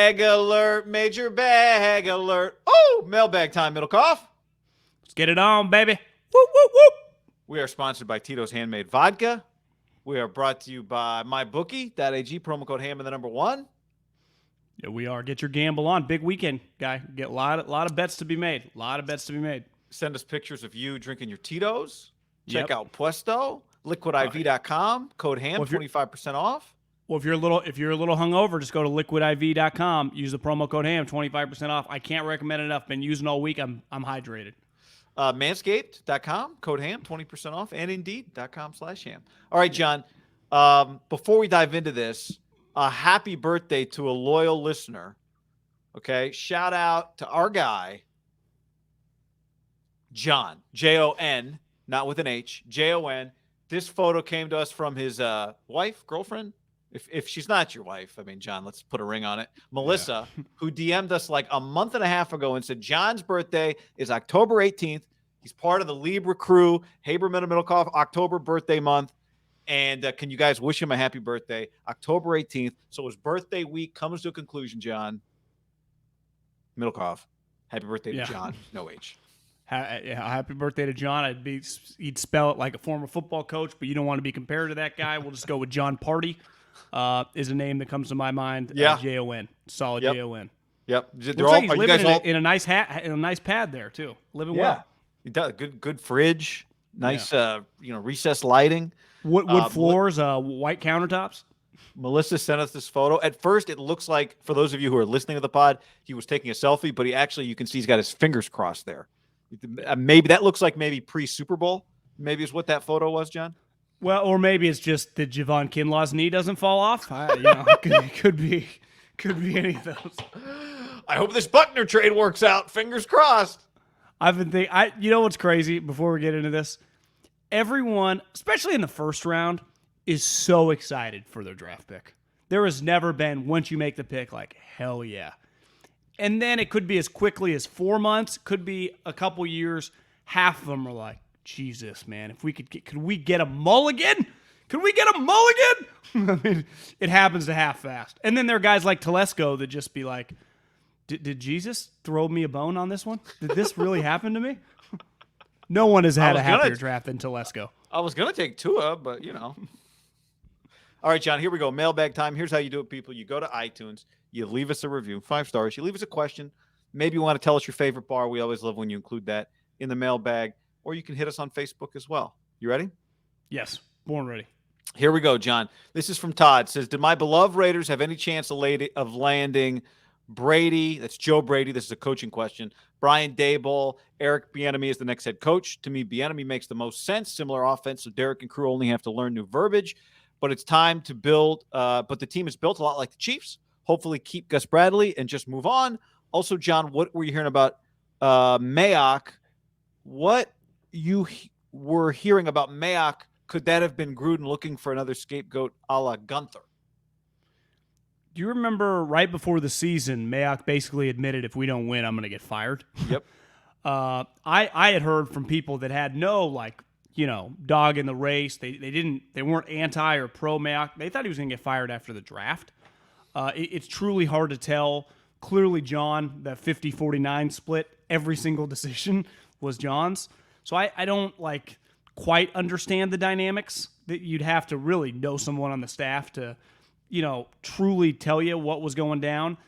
bag alert, major bag alert. Oh, mailbag time, Middlecoff. Let's get it on, baby. Whoop, whoop, whoop. We are sponsored by Tito's Handmade Vodka. We are brought to you by MyBookie.ag, promo code HAM and the number 1. Yeah, we are. Get your gamble on. Big weekend, guy. Get a lot of bets to be made. Send us pictures of you drinking your Tito's. Check Yep. out Puesto, liquidiv.com, code HAM, 25% off. Well, if you're a little hungover, just go to liquidiv.com. Use the promo code HAM, 25% off. I can't recommend it enough. Been using all week. I'm hydrated. Manscaped.com, code HAM, 20% off, and Indeed.com/HAM. All right, John, before we dive into this, a happy birthday to a loyal listener. Okay, shout out to our guy, John, Jon, not with an H, Jon. This photo came to us from his wife, girlfriend. If she's not your wife, I mean, John, let's put a ring on it. Melissa, who DM'd us like a month and a half ago and said John's birthday is October 18th. He's part of the Libra crew, Haberman and Middlecoff, October birthday month. And can you guys wish him a happy birthday, October 18th? So his birthday week comes to a conclusion, John. Middlecoff, happy birthday to John, no H. Happy birthday to John. He'd spell it like a former football coach, but you don't want to be compared to that guy. We'll just go with John Party. Is a name that comes to my mind. Jon, solid Jon. Yep. Looks like he's living in a nice hat, in a nice pad there too. Living well. He does good fridge, nice recessed lighting, wood floors, white countertops. Melissa sent us this photo. At first, it looks like, for those of you who are listening to the pod, he was taking a selfie, but you can see he's got his fingers crossed there. Maybe that looks like maybe pre-Super Bowl. Maybe is what that photo was, John. Well, or maybe it's just that Javon Kinlaw's knee doesn't fall off. Could be any of those. I hope this Buckner trade works out. Fingers crossed. I've been thinking. You know what's crazy? Before we get into this, everyone, especially in the first round, is so excited for their draft pick. There has never been, once you make the pick, like hell yeah. And then it could be as quickly as 4 months, could be a couple years. Half of them are like, Jesus, man, if we could we get a mulligan? Could we get a mulligan? I mean, it happens to half fast. And then there are guys like Telesco that just be like, did Jesus throw me a bone on this one? Did this really happen to me? No one has had a happier draft than Telesco. I was going to take Tua, but All right, John, here we go. Mailbag time. Here's how you do it, people. You go to iTunes. You leave us a review, 5 stars. You leave us a question. Maybe you want to tell us your favorite bar. We always love when you include that in the mailbag. Or you can hit us on Facebook as well. You ready? Yes, born ready. Here we go, John. This is from Todd. It says, did my beloved Raiders have any chance of landing Brady? That's Joe Brady. This is a coaching question. Brian Daboll, Eric Bieniemy is the next head coach. To me, Bieniemy makes the most sense. Similar offense, so Derek and crew only have to learn new verbiage. But it's time to build. But the team is built a lot like the Chiefs. Hopefully keep Gus Bradley and just move on. Also, John, what were you hearing about Mayock? What you were hearing about Mayock, could that have been Gruden looking for another scapegoat a la Gunther? Do you remember right before the season, Mayock basically admitted, if we don't win, I'm going to get fired? Yep. I had heard from people that had no, dog in the race. They weren't anti or pro Mayock. They thought he was going to get fired after the draft. It's truly hard to tell. Clearly, John, that 50-49 split, every single decision was John's. So I don't quite understand the dynamics. That you'd have to really know someone on the staff to, truly tell you what was going down.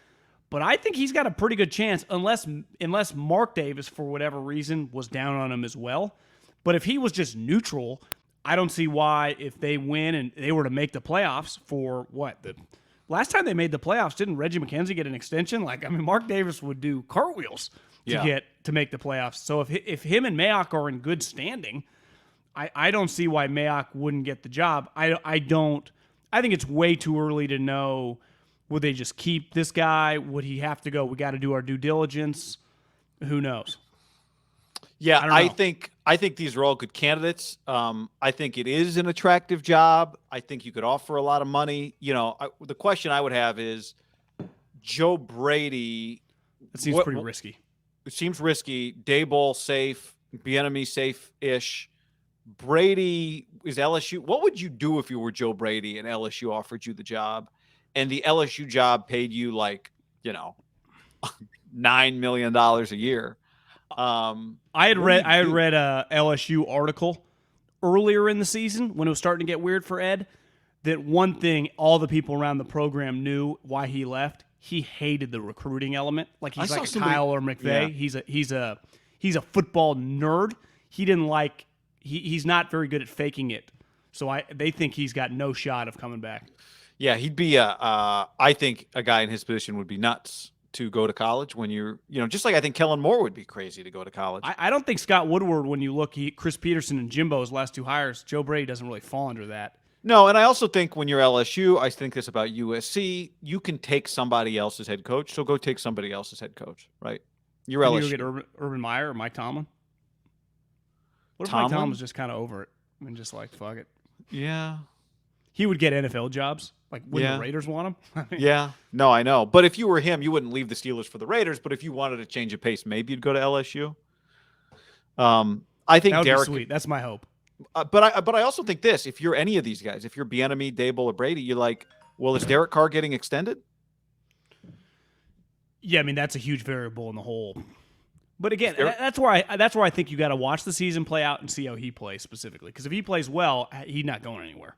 But I think he's got a pretty good chance, unless Mark Davis, for whatever reason, was down on him as well. But if he was just neutral, I don't see why, if they win and they were to make the playoffs for the last time they made the playoffs, didn't Reggie McKenzie get an extension? Mark Davis would do cartwheels to make the playoffs. So if him and Mayock are in good standing, I don't see why Mayock wouldn't get the job. I think it's way too early to know. Would they just keep this guy? Would he have to go? We got to do our due diligence. Who knows? Yeah, I think these are all good candidates. I think it is an attractive job. I think you could offer a lot of money. The question I would have is Joe Brady. It seems pretty risky. It seems risky. Daboll safe. Bieniemy safe-ish. Brady is LSU. What would you do if you were Joe Brady and LSU offered you the job, and the LSU job paid you like $9 million a year. I had read a LSU article earlier in the season when it was starting to get weird for Ed, that one thing all the people around the program knew why he left. He hated the recruiting element. Like he's like a Kyle or McVay. Yeah. He's a football nerd. He didn't like he's not very good at faking it. So they think he's got no shot of coming back. Yeah, he'd be I think a guy in his position would be nuts to go to college when you're, just like I think Kellen Moore would be crazy to go to college. I don't think Scott Woodward, when you look, Chris Peterson and Jimbo's last two hires, Joe Brady doesn't really fall under that. No, and I also think when you're LSU, I think this about USC, you can take somebody else's head coach, so go take somebody else's head coach, right? You're LSU. You go get Urban Meyer or Mike Tomlin? What if Mike Tomlin was just kind of over it and just like, fuck it? Yeah. He would get NFL jobs. Like, wouldn't the Raiders want him? Yeah. No, I know. But if you were him, you wouldn't leave the Steelers for the Raiders. But if you wanted to change of pace, maybe you'd go to LSU. I think that would Derek. Be sweet. That's my hope. But I also think this: if you're any of these guys, if you're Bieniemy, Dable, or Brady, you're like, well, is Derek Carr getting extended? Yeah, I mean that's a huge variable in the whole. But again, that's where I think you got to watch the season play out and see how he plays specifically. Because if he plays well, he's not going anywhere.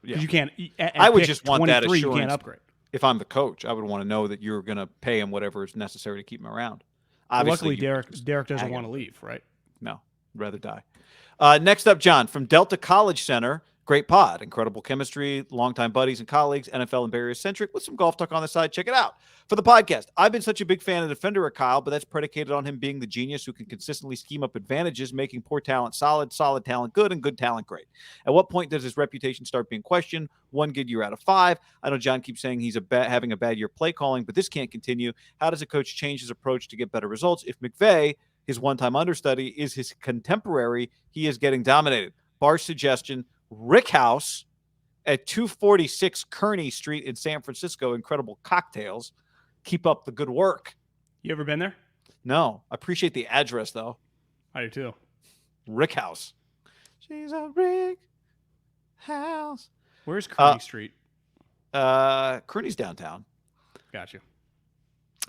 Yeah. You can't. I would just want that assurance. You can't upgrade. If I'm the coach, I would want to know that you're going to pay him whatever is necessary to keep him around. Luckily, Derek doesn't want to leave, right? No, I'd rather die. Next up, John from Delta College Center. Great pod, incredible chemistry, longtime buddies and colleagues, NFL and Barriers centric with some golf talk on the side. Check it out. For the podcast, I've been such a big fan of the defender of Kyle, but that's predicated on him being the genius who can consistently scheme up advantages, making poor talent solid, solid talent good, and good talent great. At what point does his reputation start being questioned? 1 good year out of 5. I know John keeps saying he's having a bad year play calling, but this can't continue. How does a coach change his approach to get better results? If McVay, his one-time understudy, is his contemporary, he is getting dominated. Bar's suggestion, Rick House at 246 Kearney Street in San Francisco. Incredible cocktails. Keep up the good work. You ever been there? No. I appreciate the address, though. I do, too. Rick House. She's a Rick House. Where's Kearney Street? Kearney's downtown. Gotcha.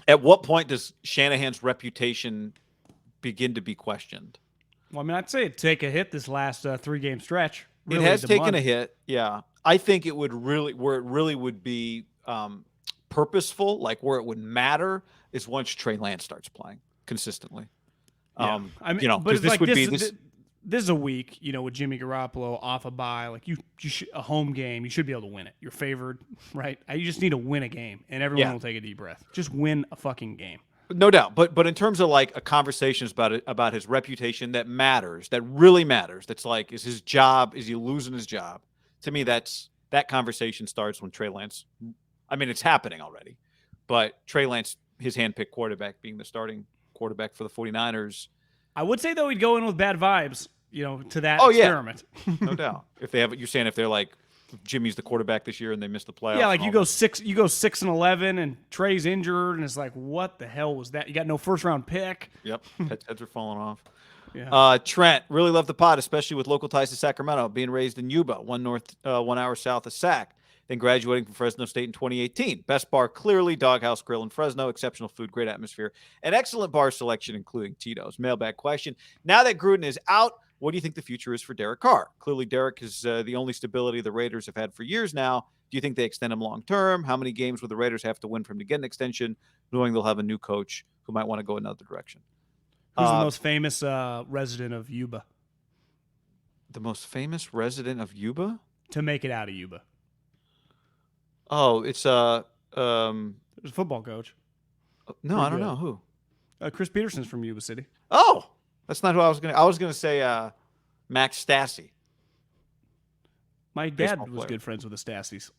At what point does Shanahan's reputation begin to be questioned? Well, I mean, I'd say it'd take a hit this last 3-game stretch. Really, it has taken a hit, yeah. I think it would really, where it really would be purposeful, like where it would matter, is once Trey Lance starts playing consistently. Yeah. I mean, but this like would be this. This is a week, with Jimmy Garoppolo off a bye. Like you should, a home game, you should be able to win it. You're favored, right? You just need to win a game, and everyone will take a deep breath. Just win a fucking game. No doubt, but in terms of like a conversation about his reputation that matters, that really matters. That's like, is his job? Is he losing his job? To me, that conversation starts when Trey Lance. I mean, it's happening already, but Trey Lance, his handpicked quarterback, being the starting quarterback for the 49ers. I would say though he'd go in with bad vibes, to that experiment. Yeah. No doubt. You're saying if they're like, Jimmy's the quarterback this year and they missed the playoffs. Yeah, like you go 6-11 and Trey's injured and it's like, what the hell was that? You got no first round pick. Yep, heads are falling off. Yeah. Trent, really love the pod, especially with local ties to Sacramento, being raised in Yuba, 1 hour south of Sac, then graduating from Fresno State in 2018. Best bar, clearly, Doghouse Grill in Fresno, exceptional food, great atmosphere, and excellent bar selection, including Tito's. Mailbag question. Now that Gruden is out, what do you think the future is for Derek Carr? Clearly, Derek is the only stability the Raiders have had for years now. Do you think they extend him long-term? How many games will the Raiders have to win for him to get an extension, knowing they'll have a new coach who might want to go another direction? Who's the most famous resident of Yuba? The most famous resident of Yuba? To make it out of Yuba. Oh, it's there's a football coach. No, I don't know who. Chris Peterson's from Yuba City. Oh, that's not who I was going to. I was going to say Max Stassi. My dad was good friends with the Stassies.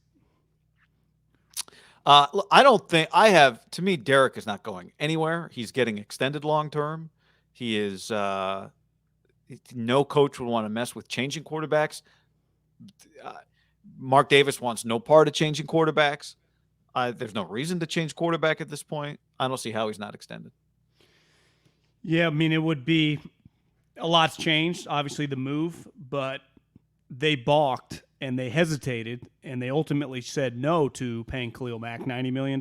I don't think I have. To me, Derek is not going anywhere. He's getting extended long term. He is. No coach would want to mess with changing quarterbacks. Mark Davis wants no part of changing quarterbacks. There's no reason to change quarterback at this point. I don't see how he's not extended. Yeah, I mean, it would be a lot's changed, obviously, the move, but they balked and they hesitated and they ultimately said no to paying Khalil Mack $90 million.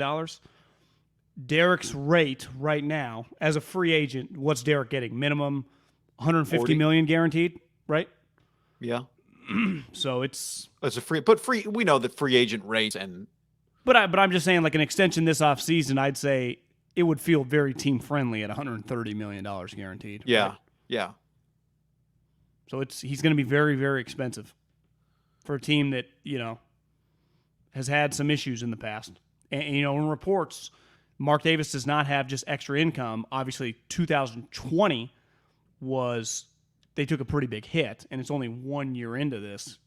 Derek's rate right now as a free agent, what's Derek getting? Minimum 150 40. million guaranteed, right? Yeah. So it's As a free, we know that free agent rates and but I'm just saying like an extension this offseason, I'd say it would feel very team friendly at 130 million dollars guaranteed. yeah, Right? yeah. So he's going to be very, very expensive for a team that, has had some issues in the past. And in reports, Mark Davis does not have just extra income. Obviously, 2020 they took a pretty big hit, and it's only 1 year into this.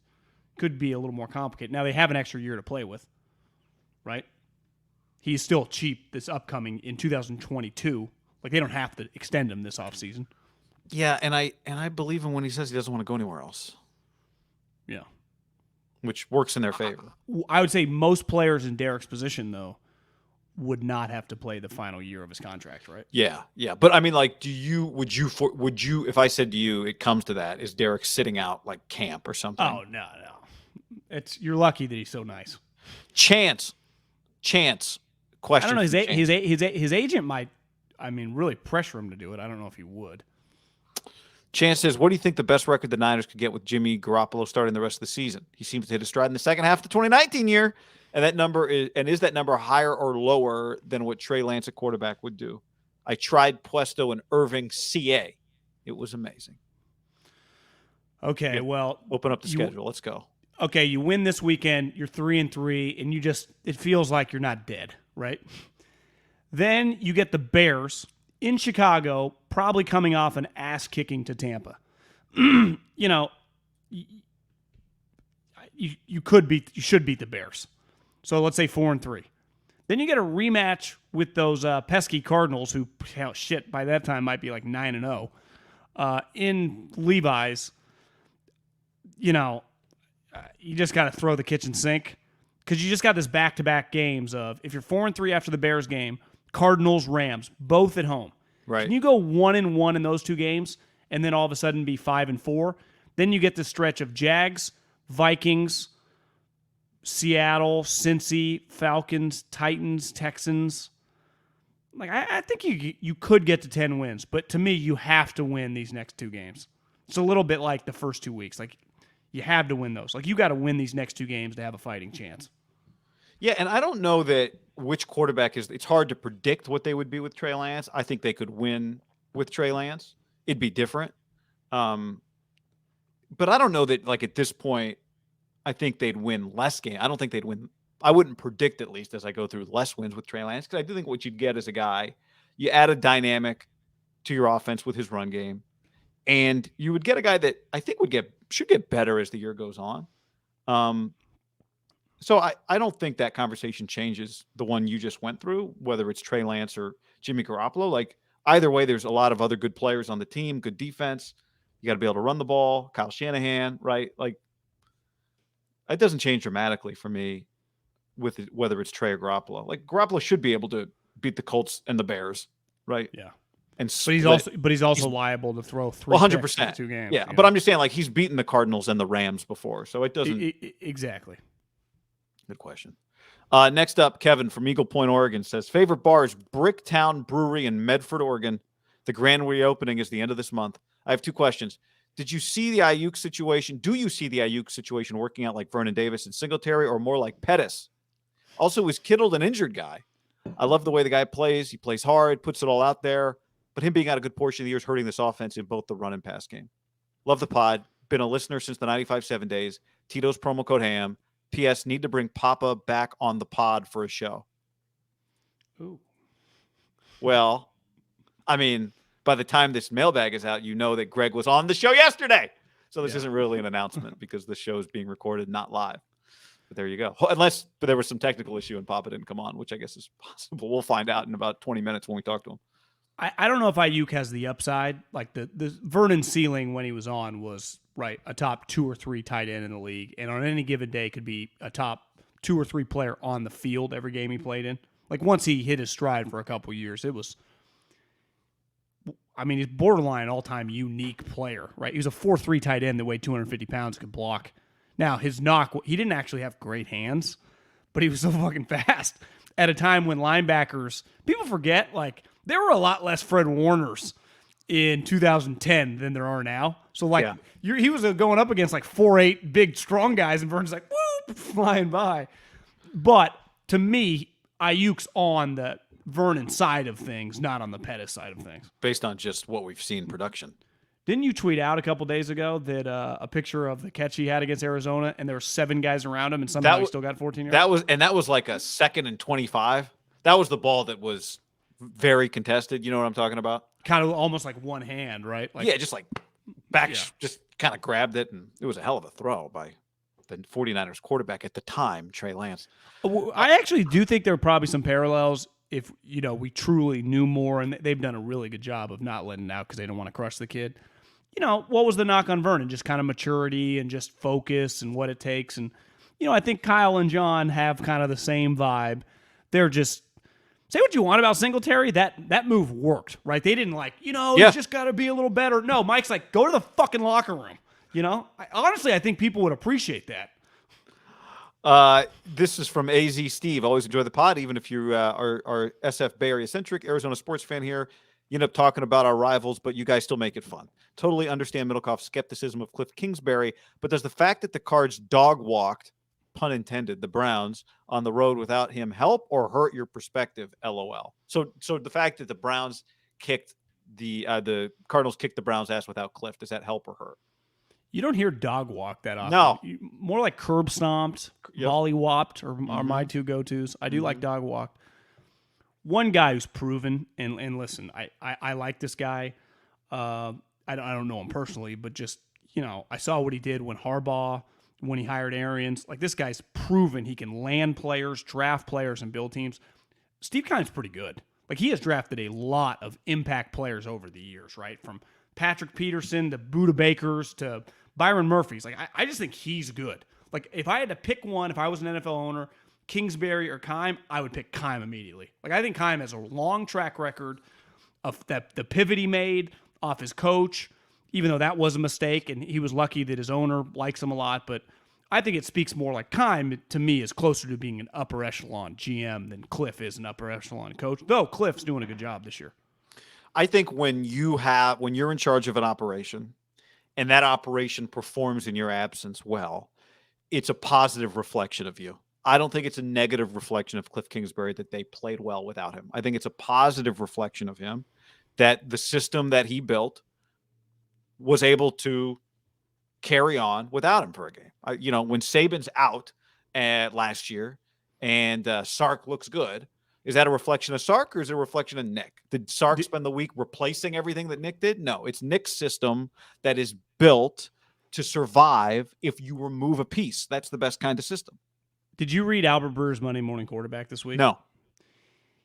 Could be a little more complicated. Now, they have an extra year to play with, right? He's still cheap this upcoming in 2022. Like, they don't have to extend him this offseason. Yeah, and I believe him when he says he doesn't want to go anywhere else. Yeah. Which works in their favor. I would say most players in Derek's position, though, would not have to play the final year of his contract, right? Yeah, yeah. But I mean, like, would you, if I said to you, it comes to that, is Derek sitting out like camp or something? Oh, no. You're lucky that he's so nice. Chance. Question. I don't know. His agent might, really pressure him to do it. I don't know if he would. Chance says, what do you think the best record the Niners could get with Jimmy Garoppolo starting the rest of the season? He seems to hit a stride in the second half of the 2019 year. And is that number higher or lower than what Trey Lance at quarterback would do? I tried Puesto and Irving, CA. It was amazing. Okay, well, open up the schedule. Let's go. Okay, you win this weekend, you're 3-3, and it feels like you're not dead, right? Then you get the Bears in Chicago, probably coming off an ass kicking to Tampa. You should beat the Bears. So let's say 4-3. Then you get a rematch with those pesky Cardinals, who by that time might be like 9-0 in Levi's. You just got to throw the kitchen sink because you just got this back-to-back games of, if you're 4-3 after the Bears game, Cardinals, Rams, both at home. Right. Can you go 1-1 in those two games and then all of a sudden be 5-4? Then you get the stretch of Jags, Vikings, Seattle, Cincy, Falcons, Titans, Texans. Like, I think you could get to 10 wins, but to me, you have to win these next two games. It's a little bit like the first 2 weeks. Like, you have to win those. Like, you got to win these next two games to have a fighting chance. Yeah, and I don't know that which quarterback is. It's hard to predict what they would be with Trey Lance. I think they could win with Trey Lance. It'd be different. But I don't know that, like, at this point, I think they'd win less games. I don't think they'd win. I wouldn't predict, at least as I go through, less wins with Trey Lance, because I do think what you'd get is a guy, you add a dynamic to your offense with his run game, and you would get a guy that I think should get better as the year goes on. So I don't think that conversation changes the one you just went through, whether it's Trey Lance or Jimmy Garoppolo. Like, either way, there's a lot of other good players on the team, good defense. You got to be able to run the ball. Kyle Shanahan, right? Like, it doesn't change dramatically for me with whether it's Trey or Garoppolo. Like, Garoppolo should be able to beat the Colts and the Bears, right? Yeah. And he's also liable to throw 100%. picks in 2 games. Yeah, but I'm just saying, like, he's beaten the Cardinals and the Rams before, so it doesn't. Exactly. Good question. Next up, Kevin from Eagle Point, Oregon says, favorite bars, Bricktown Brewery in Medford, Oregon. The grand reopening is the end of this month. I have 2 questions. Did you see the Ayuk situation? Do you see the Ayuk situation working out like Vernon Davis and Singletary, or more like Pettis? Also, is Kittle an injured guy? I love the way the guy plays. He plays hard, puts it all out there. But him being out a good portion of the year is hurting this offense in both the run and pass game. Love the pod. Been a listener since the 95.7 days. Tito's promo code HAM. P.S. Need to bring Papa back on the pod for a show. Ooh. Well, I mean, by the time this mailbag is out, you know that Greg was on the show yesterday. So this isn't really an announcement because the show is being recorded, not live. But there you go. But there was some technical issue and Papa didn't come on, which I guess is possible. We'll find out in about 20 minutes when we talk to him. I don't know if Ayuk has the upside. Like the Vernon ceiling when he was on was a top 2 or 3 tight end in the league, and on any given day could be a top 2 or 3 player on the field every game he played in. Like, once he hit his stride for a couple years, it was. I mean, he's borderline all-time unique player, right? He was a 4.3 tight end that weighed 250 pounds, could block. Now his knock, he didn't actually have great hands, but he was so fucking fast. at a time when linebackers, people forget, like, there were a lot less Fred Warners in 2010 than there are now. So, like, Yeah. he was going up against, like, 4'8", big, strong guys, and Vernon's like, whoop, flying by. But to me, Ayuk's on the Vernon side of things, not on the Pettis side of things. Based on just what we've seen production. Didn't you tweet out a couple days ago that a picture of the catch he had against Arizona, and there were 7 guys around him, and somehow he still got 14 yards? That was like a 2nd and 25. That was the ball that was very contested. You know what I'm talking about? Kind of almost like one hand, right? Like, yeah, just like just kind of grabbed it, and it was a hell of a throw by the 49ers quarterback at the time, Trey Lance. I actually do think there are probably some parallels if, we truly knew more, and they've done a really good job of not letting it out because they don't want to crush the kid. What was the knock on Vernon? Just kind of maturity and just focus and what it takes. And, I think Kyle and John have kind of the same vibe. They're just, say what you want about Singletary, that move worked, right? They didn't you just got to be a little better. No, Mike's like, go to the fucking locker room. Honestly, I think people would appreciate that. This is from AZ Steve. Always enjoy the pod, even if you are SF Bay Area centric, Arizona sports fan here. You end up talking about our rivals, but you guys still make it fun. Totally understand Middlecoff's skepticism of Cliff Kingsbury, but does the fact that the Cards dog walked, pun intended, the Browns on the road without him help or hurt your perspective? LOL. So the fact that the Browns kicked the Cardinals kicked the Browns' ass without Cliff, does that help or hurt? You don't hear dog walk that often. No. More like curb stomped, volley whopped are my two go-tos. I do like dog walk. One guy who's proven, and listen, I like this guy. I don't know him personally, but just, I saw what he did when he hired Arians. Like, this guy's proven he can land players, draft players, and build teams. Steve Keim's pretty good. Like, he has drafted a lot of impact players over the years, right? From Patrick Peterson to Buda Bakers to Byron Murphy's. Like, I just think he's good. Like, if I had to pick one, if I was an NFL owner, Kingsbury or Keim, I would pick Keim immediately. Like, I think Keim has a long track record of the pivot he made off his coach, even though that was a mistake, and he was lucky that his owner likes him a lot. But I think it speaks more like Keim, to me, is closer to being an upper echelon GM than Cliff is an upper echelon coach, though Cliff's doing a good job this year. I think when you're in charge of an operation and that operation performs in your absence well, it's a positive reflection of you. I don't think it's a negative reflection of Cliff Kingsbury that they played well without him. I think it's a positive reflection of him that the system that he built was able to carry on without him for a game. When Saban's out last year and Sark looks good, is that a reflection of Sark or is it a reflection of Nick? Did Sark spend the week replacing everything that Nick did? No, it's Nick's system that is built to survive if you remove a piece. That's the best kind of system. Did you read Albert Breer's Monday Morning Quarterback this week? No.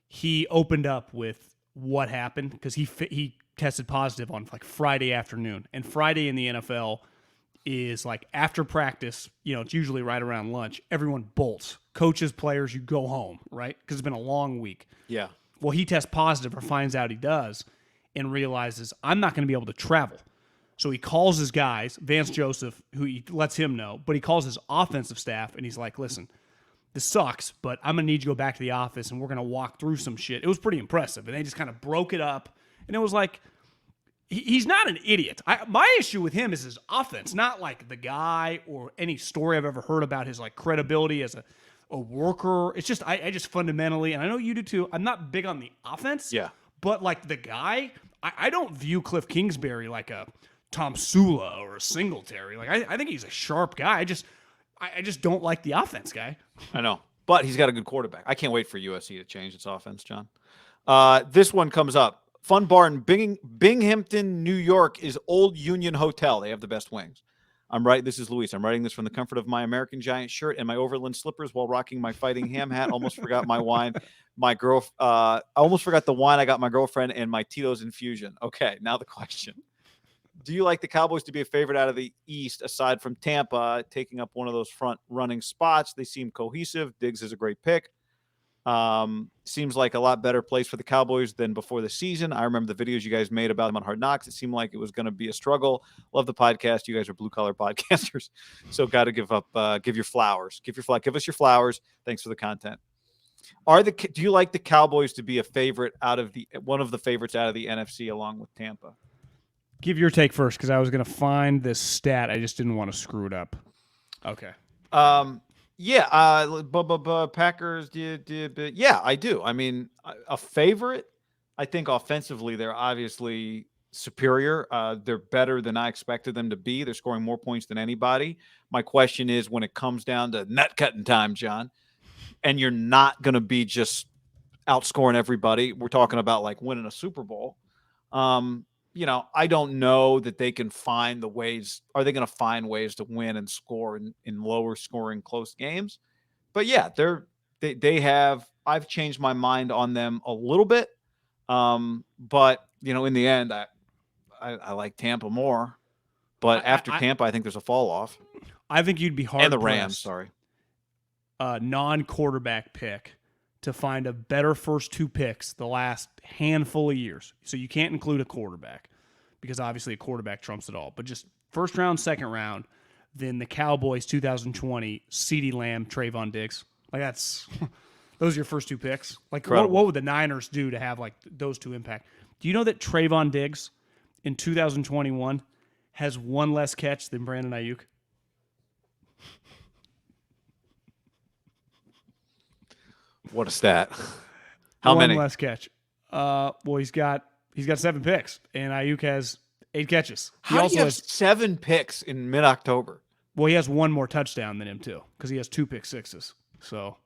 He opened up with what happened because he tested positive on like Friday afternoon. And Friday in the NFL is like after practice, it's usually right around lunch. Everyone bolts. Coaches, players, you go home, right? Because it's been a long week. Yeah. Well, he tests positive or finds out he does and realizes, I'm not going to be able to travel. So he calls his guys, Vance Joseph, who he lets him know, but he calls his offensive staff and he's like, listen, this sucks, but I'm going to need you to go back to the office and we're going to walk through some shit. It was pretty impressive. And they just kind of broke it up. And it was like, he's not an idiot. My issue with him is his offense, not like the guy or any story I've ever heard about his like credibility as a worker. It's just, I just fundamentally, and I know you do too, I'm not big on the offense. Yeah. But like the guy, I don't view Cliff Kingsbury like a Tom Sula or a Singletary. Like I think he's a sharp guy. I just don't like the offense guy. I know, but he's got a good quarterback. I can't wait for USC to change its offense, John. This one comes up. Fun Bar in Binghamton, New York is Old Union Hotel. They have the best wings. This is Luis. I'm writing this from the comfort of my American Giant shirt and my Overland slippers while rocking my Fighting Ham hat. Almost forgot my wine. I almost forgot the wine I got my girlfriend and my Tito's infusion. Okay, now the question. Do you like the Cowboys to be a favorite out of the East, aside from Tampa taking up one of those front running spots? They seem cohesive. Diggs is a great pick. Seems like a lot better place for the Cowboys than before the season. I remember the videos you guys made about them on Hard Knocks. It seemed like it was going to be a struggle. Love the podcast. You guys are blue collar podcasters. So got to give your flowers. Give us your flowers. Thanks for the content. Do you like the Cowboys to be a favorite one of the favorites out of the NFC along with Tampa? Give your take first, because I was going to find this stat. I just didn't want to screw it up. Okay. Yeah, Packers did, yeah, I do. I mean, a favorite. I think offensively they're obviously superior. They're better than I expected them to be. They're scoring more points than anybody. My question is, when it comes down to nut cutting time, John, and you're not going to be just outscoring everybody. We're talking about like winning a Super Bowl. I don't know that they can find the ways. Are they going to find ways to win and score in lower scoring close games? But yeah, they have. I've changed my mind on them a little bit. But in the end, I like Tampa more. But after Tampa, I think there's a fall off. I think you'd be hard. And the Rams, sorry. Non-quarterback pick to find a better first two picks the last handful of years. So you can't include a quarterback because obviously a quarterback trumps it all. But just first round, second round, then the Cowboys 2020, CeeDee Lamb, Trayvon Diggs. Like those are your first two picks. Like what would the Niners do to have like those two impact? Do you know that Trayvon Diggs in 2021 has one less catch than Brandon Ayuk? What a stat. How many? One less catch. Well, he's got 7 picks, and Ayuk has 8 catches. He also has 7 picks in mid-October. Well, he has one more touchdown than him too, because he has 2 pick sixes. So,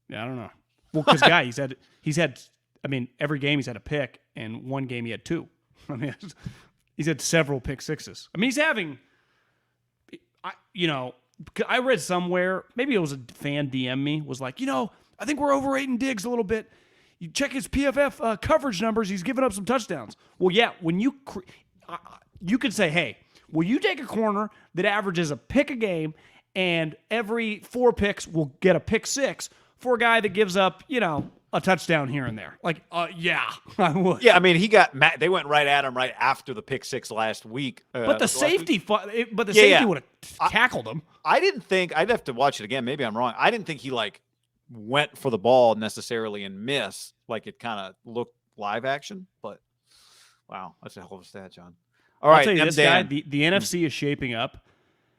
yeah, I don't know. Well, because guy, he's had. I mean, every game he's had a pick, and one game he had 2. I mean, he's had several pick sixes. I mean, he's having. I read somewhere, maybe it was a fan DM me, was like, I think we're overrating Diggs a little bit. You check his PFF coverage numbers. He's given up some touchdowns. Well, yeah, when you could say, hey, will you take a corner that averages a pick a game and every 4 picks will get a pick 6 for a guy that gives up, a touchdown here and there? Like, yeah, I would. Yeah, I mean, they went right at him right after the pick 6 last week. But the safety would have tackled him. I didn't think, I'd have to watch it again. Maybe I'm wrong. I didn't think he went for the ball necessarily and missed like it kind of looked live action, but wow, that's a hell of a stat, John. All right, I'll tell you this guy, the NFC is shaping up.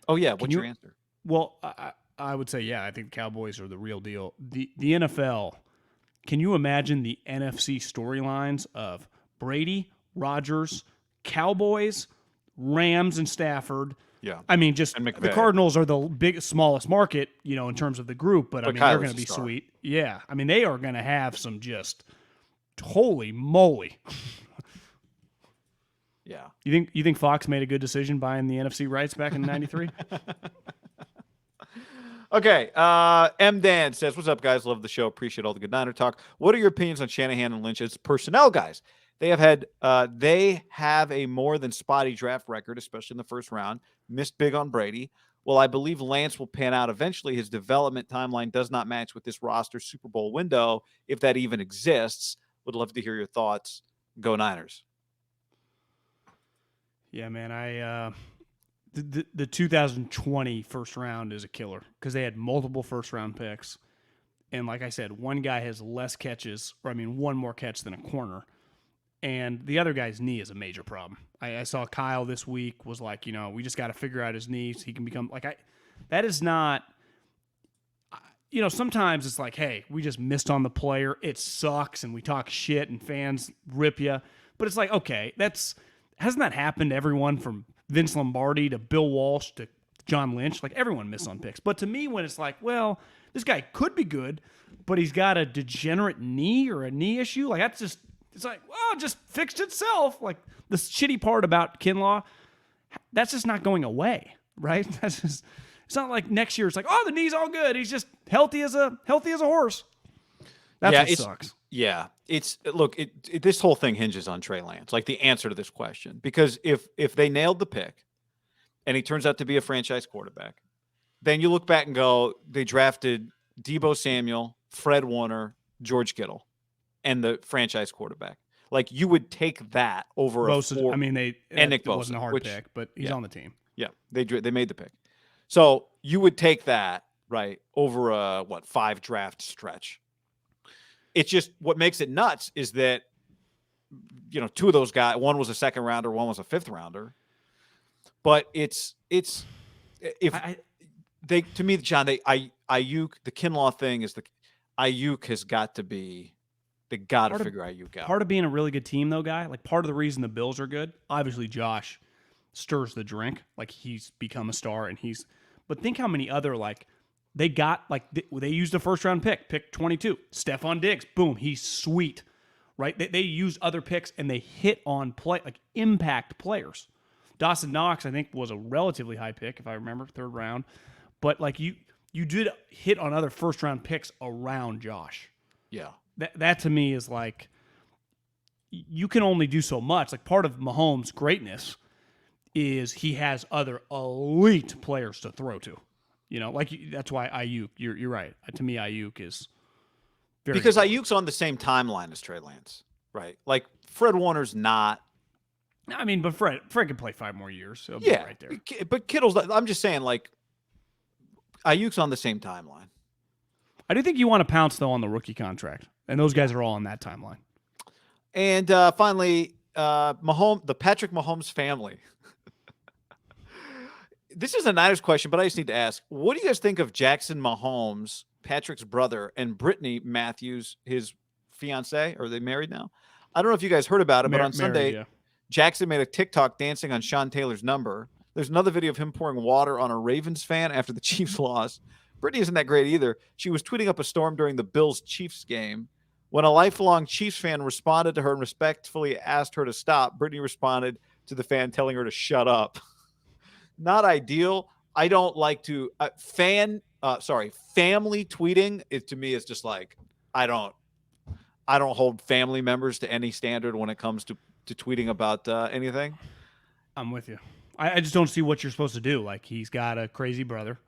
Oh yeah, what's your answer? Well, I would say I think the Cowboys are the real deal. The NFL, can you imagine the NFC storylines of Brady, Rodgers, Cowboys, Rams, and Stafford? Yeah, I mean, just the Cardinals are the smallest market, in terms of the group, but I mean, they're going to be sweet. Yeah, I mean, they are going to have some just holy moly. Yeah, you think Fox made a good decision buying the NFC rights back in '93? Okay, M. Dan says, "What's up, guys? Love the show. Appreciate all the good Niner talk. What are your opinions on Shanahan and Lynch as personnel guys? They have a more than spotty draft record, especially in the first round. Missed big on Brady. Well, I believe Lance will pan out eventually. His development timeline does not match with this roster Super Bowl window, if that even exists. Would love to hear your thoughts. Go Niners." Yeah, man. The 2020 first round is a killer because they had multiple first round picks, and like I said, one guy has less catches, one more catch than a corner. And the other guy's knee is a major problem. I saw Kyle this week was like, we just got to figure out his knees. He can become that is not, sometimes it's like, hey, we just missed on the player. It sucks. And we talk shit and fans rip you. But it's like, okay, hasn't that happened to everyone from Vince Lombardi to Bill Walsh to John Lynch? Like everyone missed on picks. But to me, when it's like, well, this guy could be good, but he's got a degenerate knee or a knee issue. Like that's just, it's like, well, it just fixed itself. Like the shitty part about Kinlaw, that's just not going away, right? That's just, it's not like next year it's like, oh, the knee's all good. He's just healthy as a horse. That's what sucks. Yeah, this whole thing hinges on Trey Lance, like the answer to this question. Because if they nailed the pick, and he turns out to be a franchise quarterback, then you look back and go, they drafted Deebo Samuel, Fred Warner, George Kittle, and the franchise quarterback. Like you would take that over and Nick Bosa. Wasn't a hard pick, but he's on the team. Yeah, they made the pick, so you would take that right over a 5 draft stretch. It's just what makes it nuts is that, two of those guys, one was a second rounder, one was a fifth rounder. But it's if they, to me, John, Ayuk, the Kinlaw thing is Ayuk has got to be, they got to figure Ayuk out. Part of being a really good team, though, guy, like part of the reason the Bills are good, obviously Josh stirs the drink, like he's become a star, but think how many other, like, they got, like, they used a first-round pick 22, Stephon Diggs, boom, he's sweet, right? They used other picks, and they hit on impact players. Dawson Knox, I think, was a relatively high pick, if I remember, third round. But, like, you did hit on other first-round picks around Josh. Yeah. That to me is, like, you can only do so much. Like, part of Mahomes' greatness is he has other elite players to throw to. That's why Ayuk, you're right. To me, Ayuk is very because good. Ayuk's on the same timeline as Trey Lance, right? Like, Fred Warner's not. I mean, but Fred can play 5 more years. So Yeah, right there. But Kittle's, I'm just saying, like, Ayuk's on the same timeline. I do think you want to pounce, though, on the rookie contract. And those guys are all on that timeline. And finally, the Patrick Mahomes family. This is a Niners question, but I just need to ask, what do you guys think of Jackson Mahomes, Patrick's brother, and Brittany Matthews, his fiance? Are they married now? I don't know if you guys heard about it, but on Sunday, yeah. Jackson made a TikTok dancing on Sean Taylor's number. There's another video of him pouring water on a Ravens fan after the Chiefs lost. Brittany isn't that great either. She was tweeting up a storm during the Bills-Chiefs game. When a lifelong Chiefs fan responded to her and respectfully asked her to stop, Brittany responded to the fan telling her to shut up. Not ideal. I don't like to family tweeting. It to me is just like, I don't hold family members to any standard when it comes to tweeting about anything. I'm with you. I just don't see what you're supposed to do. Like, he's got a crazy brother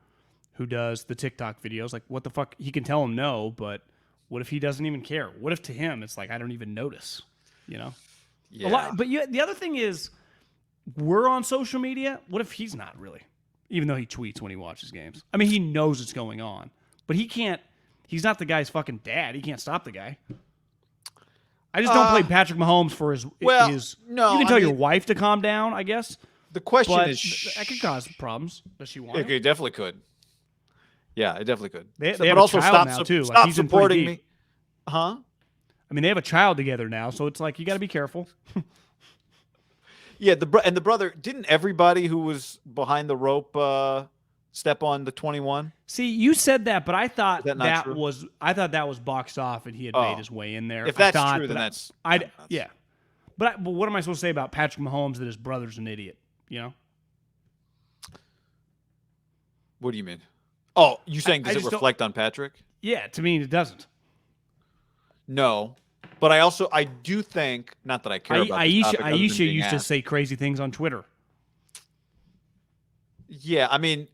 who does the TikTok videos. Like, what the fuck? He can tell him no, but what if he doesn't even care? What if to him it's like, I don't even notice, Yeah. But the other thing is, we're on social media. What if he's not really? Even though he tweets when he watches games. I mean, he knows it's going on, but he can't. He's not the guy's fucking dad. He can't stop the guy. I just don't blame Patrick Mahomes for his. No, you can tell your wife to calm down, I guess. The question But is, that could cause problems. Does she want it? it definitely could. Yeah, it definitely could. They but have also a child now, too. Like, stop he's in pretty supporting deep. me. Huh? I mean, they have a child together now, so it's like you got to be careful. Yeah, the brother, didn't everybody who was behind the rope step on the 21? See, you said that, but I thought that true? was boxed off, and he had made his way in there. If that's true, then that's yeah. But what am I supposed to say about Patrick Mahomes that his brother's an idiot? What do you mean? Oh, you saying does it just reflect on Patrick? Yeah, to me it doesn't. No, but I do think, not that I care about this topic other than Aisha being used to asked. say crazy things on Twitter. Yeah, I mean,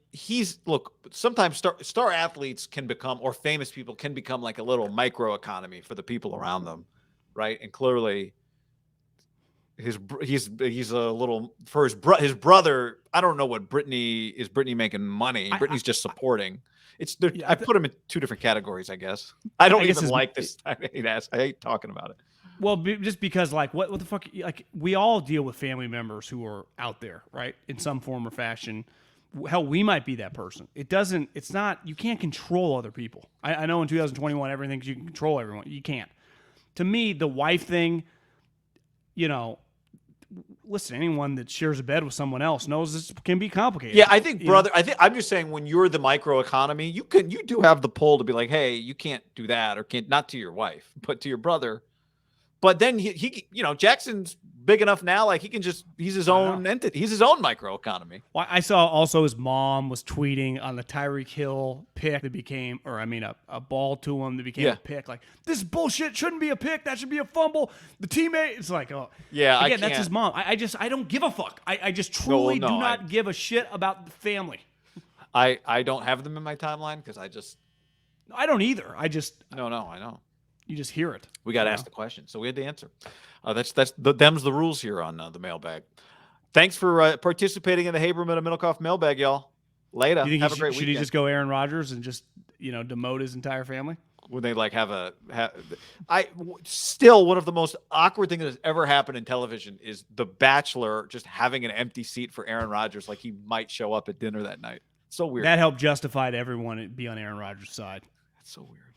sometimes star athletes can become, or famous people can become, like a little micro economy for the people around them, right? And clearly, he's a little for his brother. I don't know what Brittany making money. Brittany's just supporting. I put him in two different categories, I guess. I don't even like this. I hate talking about it. Well, just because, like, what the fuck? Like, we all deal with family members who are out there, right, in some form or fashion. Hell, we might be that person. It's not. You can't control other people. I know in 2021 everything you can control everyone. You can't. To me, the wife thing, listen, anyone that shares a bed with someone else knows this can be complicated. Yeah, I think, brother. I'm just saying, when you're the micro economy, you do have the pull to be like, hey, you can't do that, or can't, not to your wife, but to your brother. But then he Jackson's big enough now, like he's his own entity. He's his own micro economy. Well, I saw also his mom was tweeting on the Tyreek Hill pick that became, a ball to him that became a pick. Like, this bullshit shouldn't be a pick. That should be a fumble. The teammate, it's like, oh. Yeah, again, that's his mom. I don't give a fuck. I just truly do not give a shit about the family. I don't have them in my timeline because I don't either. No, I know. You just hear it. We got to ask the question, so we had to answer. Them's the rules here on the mailbag. Thanks for participating in the Haberman and Middlecoff mailbag, y'all. Later. You think Have a great should weekend. he just go Aaron Rodgers and just demote his entire family? when they like still one of the most awkward things that has ever happened in television is The Bachelor just having an empty seat for Aaron Rodgers, like he might show up at dinner that night. So weird. That helped justify to everyone to be on Aaron Rodgers' side. That's so weird.